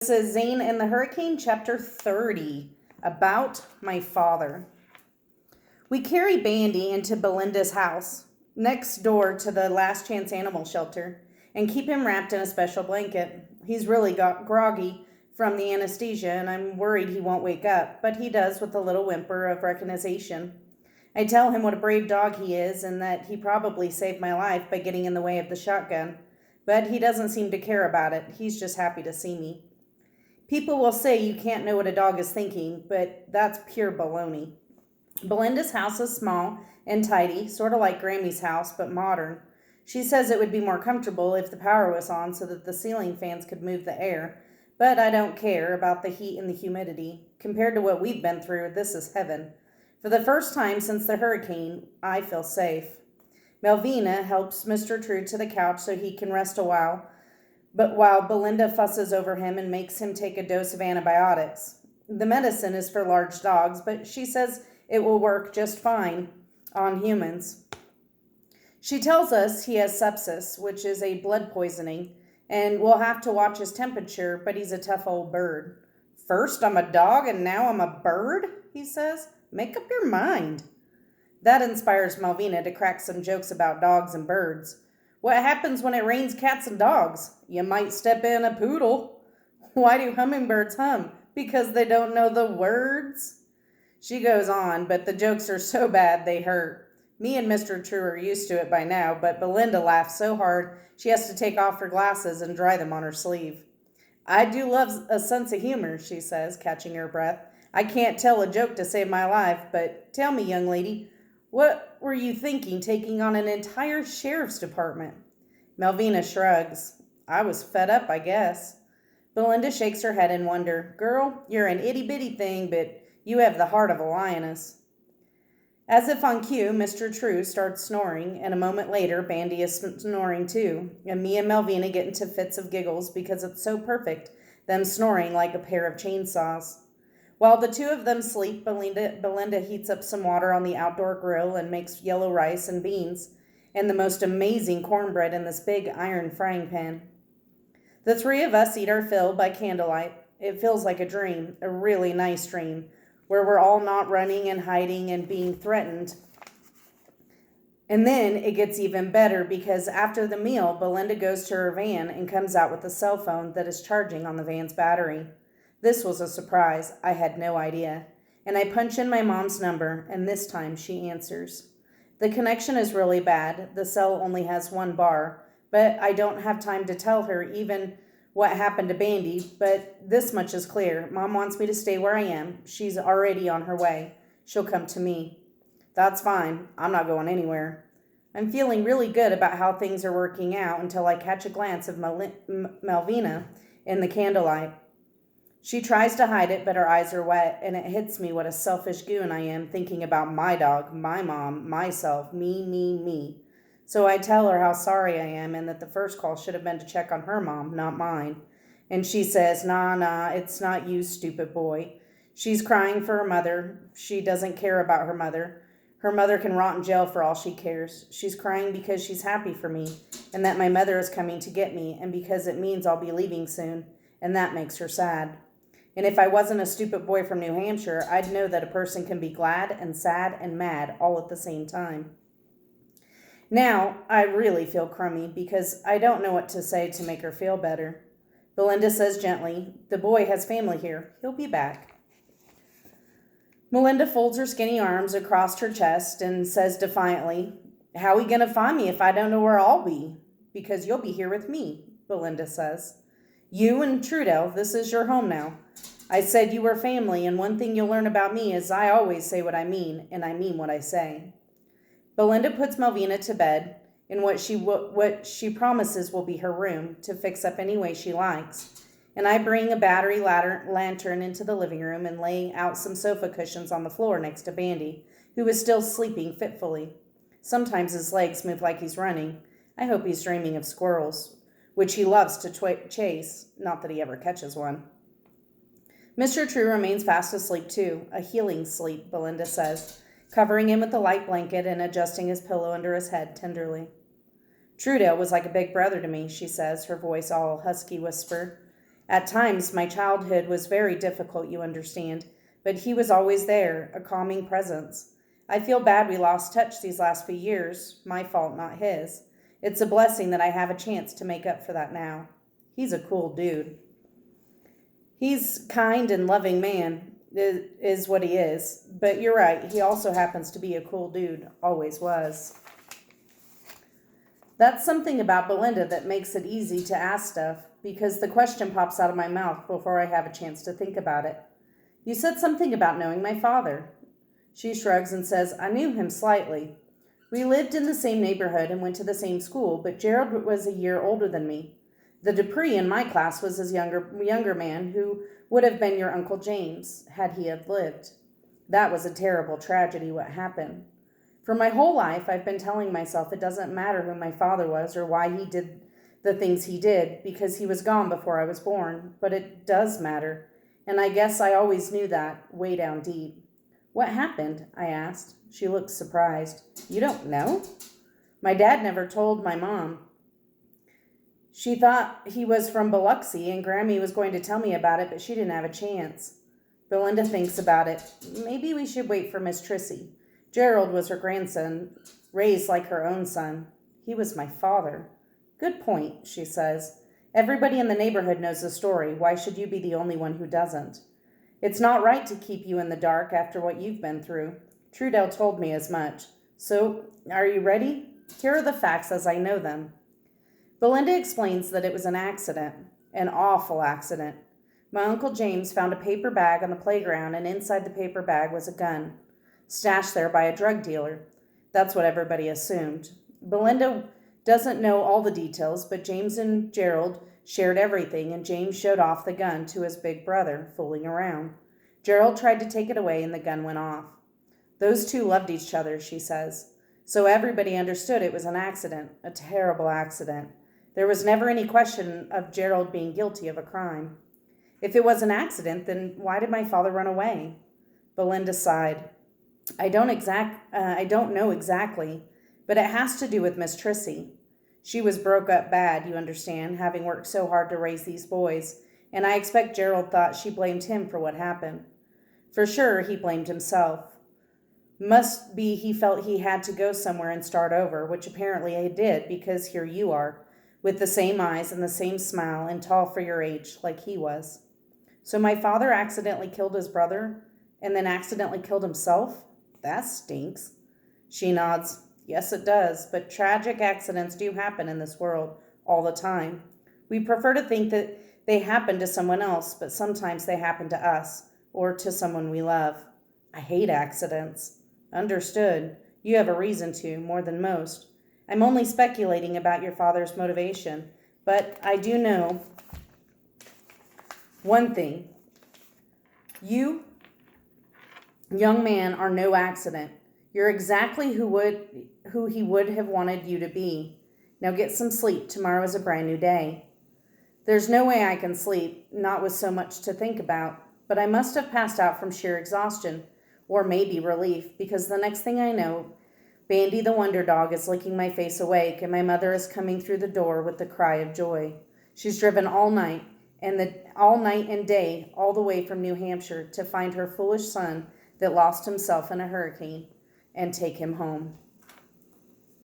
This is Zane and the Hurricane, chapter 30, about my father. We carry Bandy into Belinda's house, next door to the Last Chance Animal Shelter, and keep him wrapped in a special blanket. He's really got groggy from the anesthesia, and I'm worried he won't wake up, but he does with a little whimper of recognition. I tell him what a brave dog he is and that he probably saved my life by getting in the way of the shotgun, but he doesn't seem to care about it. He's just happy to see me. People will say you can't know what a dog is thinking, but that's pure baloney. Belinda's house is small and tidy, sort of like Grammy's house, but modern. She says it would be more comfortable if the power was on so that the ceiling fans could move the air, but I don't care about the heat and the humidity. Compared to what we've been through, this is heaven. For the first time since the hurricane, I feel safe. Melvina helps Mr. True to the couch so he can rest a while, but while Belinda fusses over him and makes him take a dose of antibiotics. The medicine is for large dogs, but she says it will work just fine on humans. She tells us he has sepsis, which is a blood poisoning, and we'll have to watch his temperature, but he's a tough old bird. First I'm a dog and now I'm a bird, he says. Make up your mind. That inspires Malvina to crack some jokes about dogs and birds. What happens when it rains cats and dogs? You might step in a poodle. Why do hummingbirds hum? Because they don't know the words? She goes on, but the jokes are so bad they hurt. Me and Mr. True are used to it by now, but Belinda laughs so hard she has to take off her glasses and dry them on her sleeve. I do love a sense of humor, she says, catching her breath. I can't tell a joke to save my life, but tell me, young lady, what were you thinking taking on an entire sheriff's department? Malvina shrugs. I was fed up, I guess. Belinda shakes her head in wonder. Girl, you're an itty-bitty thing, but you have the heart of a lioness. As if on cue, Mr. True starts snoring, and a moment later, Bandy is snoring too, and me and Malvina get into fits of giggles because it's so perfect, them snoring like a pair of chainsaws. While the two of them sleep, Belinda heats up some water on the outdoor grill and makes yellow rice and beans and the most amazing cornbread in this big iron frying pan. The three of us eat our fill by candlelight. It feels like a dream, a really nice dream, where we're all not running and hiding and being threatened. And then it gets even better because after the meal, Belinda goes to her van and comes out with a cell phone that is charging on the van's battery. This was a surprise. I had no idea. And I punch in my mom's number, and this time she answers. The connection is really bad. The cell only has one bar, but I don't have time to tell her even what happened to Bandy, but this much is clear. Mom wants me to stay where I am. She's already on her way. She'll come to me. That's fine. I'm not going anywhere. I'm feeling really good about how things are working out until I catch a glance of Malvina in the candlelight. She tries to hide it, but her eyes are wet, and it hits me what a selfish goon I am thinking about my dog, my mom, myself, me. So I tell her how sorry I am and that the first call should have been to check on her mom, not mine. And she says, nah, it's not you, stupid boy. She's crying for her mother. She doesn't care about her mother. Her mother can rot in jail for all she cares. She's crying because she's happy for me and that my mother is coming to get me and because it means I'll be leaving soon, and that makes her sad. And if I wasn't a stupid boy from New Hampshire, I'd know that a person can be glad and sad and mad all at the same time. Now, I really feel crummy because I don't know what to say to make her feel better. Belinda says gently, the boy has family here. He'll be back. Melinda folds her skinny arms across her chest and says defiantly, how are you going to find me if I don't know where I'll be? Because you'll be here with me, Belinda says. You and Trudell, this is your home now. I said you were family, and one thing you'll learn about me is I always say what I mean, and I mean what I say. Belinda puts Malvina to bed in what she promises will be her room to fix up any way she likes, and I bring a battery lantern into the living room and lay out some sofa cushions on the floor next to Bandy, who is still sleeping fitfully. Sometimes his legs move like he's running. I hope he's dreaming of squirrels, which he loves to chase, not that he ever catches one. Mr. True remains fast asleep too, a healing sleep, Belinda says, covering him with a light blanket and adjusting his pillow under his head tenderly. Trudell was like a big brother to me, she says, her voice all husky whisper. At times, my childhood was very difficult, you understand, but he was always there, a calming presence. I feel bad we lost touch these last few years. My fault, not his. It's a blessing that I have a chance to make up for that now. He's a cool dude. He's kind and loving man, is what he is. But you're right, he also happens to be a cool dude. Always was. That's something about Belinda that makes it easy to ask stuff, because the question pops out of my mouth before I have a chance to think about it. You said something about knowing my father. She shrugs and says, I knew him slightly. We lived in the same neighborhood and went to the same school, but Gerald was a year older than me. The Dupree in my class was his younger man, who would have been your Uncle James, had he had lived. That was a terrible tragedy, what happened. For my whole life, I've been telling myself it doesn't matter who my father was or why he did the things he did, because he was gone before I was born, but it does matter, and I guess I always knew that, way down deep. What happened? I asked. She looked surprised. You don't know? My dad never told my mom. She thought he was from Biloxi, and Grammy was going to tell me about it, but she didn't have a chance. Belinda thinks about it. Maybe we should wait for Miss Trissy. Gerald was her grandson, raised like her own son. He was my father. Good point, she says. Everybody in the neighborhood knows the story. Why should you be the only one who doesn't? It's not right to keep you in the dark after what you've been through. Trudell told me as much. So, are you ready? Here are the facts as I know them. Belinda explains that it was an accident, an awful accident. My Uncle James found a paper bag on the playground, and inside the paper bag was a gun, stashed there by a drug dealer. That's what everybody assumed. Belinda doesn't know all the details, but James and Gerald shared everything, and James showed off the gun to his big brother, fooling around. Gerald tried to take it away, and the gun went off. Those two loved each other, she says. So everybody understood it was an accident, a terrible accident. There was never any question of Gerald being guilty of a crime. If it was an accident, then why did my father run away? Belinda sighed. I don't know exactly, but it has to do with Miss Trissy. She was broke up bad, you understand, having worked so hard to raise these boys, and I expect Gerald thought she blamed him for what happened. For sure, he blamed himself. Must be he felt he had to go somewhere and start over, which apparently he did, because here you are, with the same eyes and the same smile and tall for your age, like he was. So my father accidentally killed his brother and then accidentally killed himself? That stinks. She nods. Yes, it does, but tragic accidents do happen in this world all the time. We prefer to think that they happen to someone else, but sometimes they happen to us or to someone we love. I hate accidents. Understood. You have a reason to, more than most. I'm only speculating about your father's motivation, but I do know one thing. You, young man, are no accident. You're exactly who he would have wanted you to be. Now get some sleep. Tomorrow is a brand new day. There's no way I can sleep, not with so much to think about, but I must have passed out from sheer exhaustion, or maybe relief, because the next thing I know, Bandy the Wonder Dog is licking my face awake, and my mother is coming through the door with the cry of joy. She's driven all night and day, all the way from New Hampshire to find her foolish son that lost himself in a hurricane and take him home.